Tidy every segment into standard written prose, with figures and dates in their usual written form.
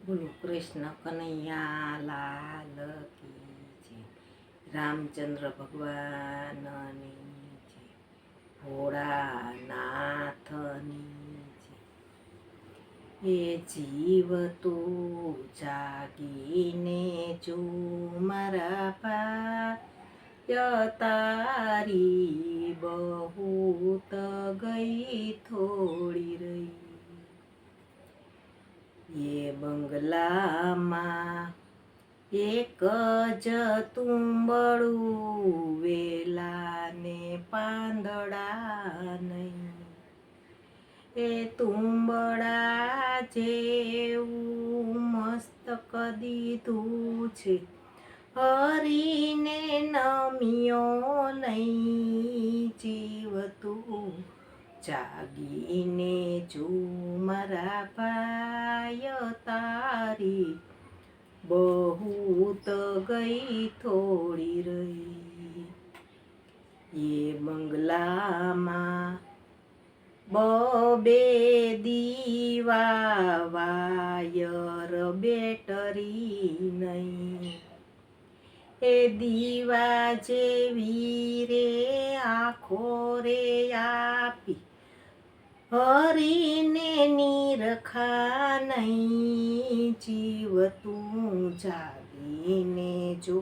બોલો કૃષ્ણ કનૈયા લાલ કી જય. રામચંદ્ર ભગવાનની જય. ભોળાનાથની જય. એ જીવ તું જાગીને જો મારા પાય તારી બહુત ગઈ થોડી રહી. એ બંગલામાં એક જ તુંબડું વેલાને પાંદડા નહીં. એ તુંબડા જેવું મસ્તક દીધું છે હરીને નમ્યો નહીં. જીવ તું જાગીને જો મારા પાય તારી બહુત ગઈ થોડી રહી. એ બંગલામાં બબે દીવા વાયર બેટરી નહીં. એ દીવા જેવી રે આખો રે આપી હરીને નિરખા નહીં. જીવ તું જાગીને જો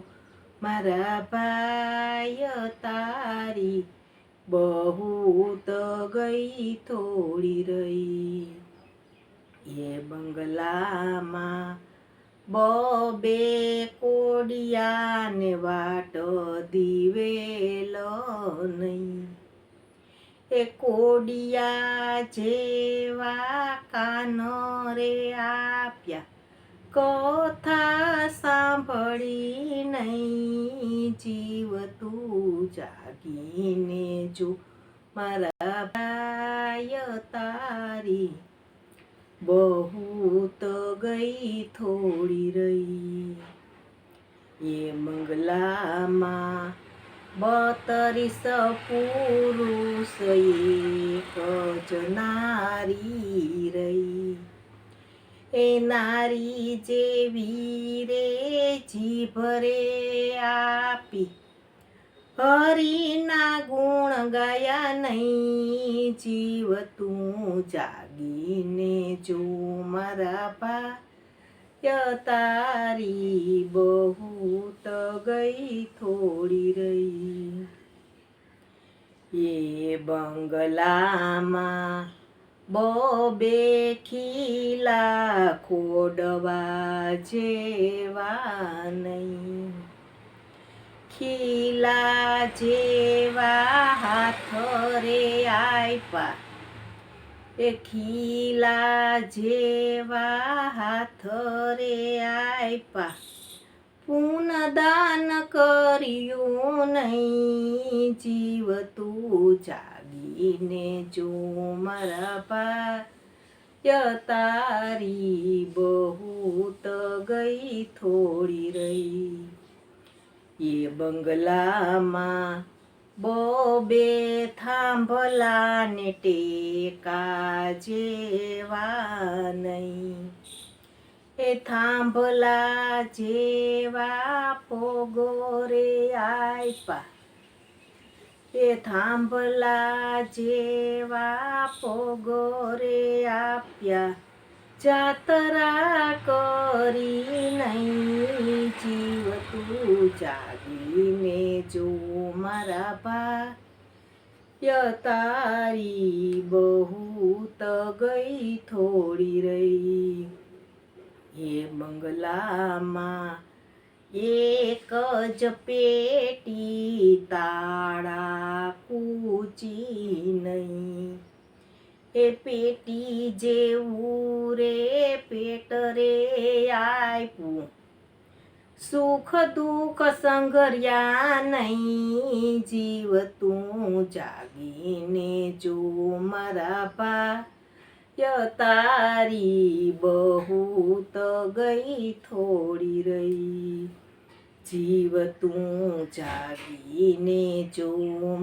મારા ભાય તારી બહુત ગઈ થોડી રહી. એ બંગલામાં બબે કોડિયાને વાટ દિવેલ નહીં. એ કોડિયા જેવા કાન રે આપ્યા કથા સાંભળી નહીં. જીવ તું જાગીને જો મારા ભાય તારી બહુત ગઈ થોડી રહી. એ બંગલામાં 32 પુરુષ એક જ નારી રહી. એ નારી જેવી રે જીભ રે આપી હરીના ગુણ ગાયા નહીં. જીવ તું જાગીને જો મારા ભાય તારી બહુત ગઈ થોડી રહી. એ બંગલામાં બબે ખીલા ખોડવા જેવા નહીં. ખીલા જેવા હાથ રે આપ્યા. એ ખીલા જેવા હાથ રે આપ્યા પુનદાન કર્યું નહીં. જીવ તું જાગીને જો મારા ભાય તારી બહુત ગઈ થોડી રહી. એ બંગલામાં બબે થાંભલા ને ટેકા જેવા નહીં. એ થાંભલા જેવા પોગો રે આપ્યા. એ થાંભલા જેવા પોગો રે આપ્યા જાતરા કરી નહીં. જીવ તું જાગીને જો મારા ભાય તારી બહુત ગઈ થોડી રહી. એ બંગલામાં એક જ પેટી તાળા કૂચી નહીં. એ પેટી જેવું રે પેટ રે આપ્યું સુખ દુઃખ સંઘર્યા નહીં. જીવ તું જાગીને જો મારા ભાય તારી બહુત ગઈ થોડી રહી. જીવ તું જાગીને જો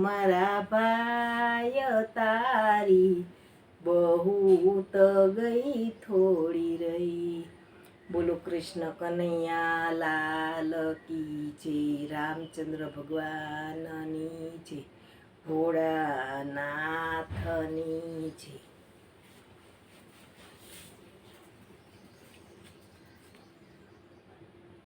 મારા ભાય તારી બહુત ગઈ થોડી રહી. બોલો કૃષ્ણ કનૈયા લાલ કી જય, રામચંદ્ર ભગવાનની જય, ભોળાનાથની જય.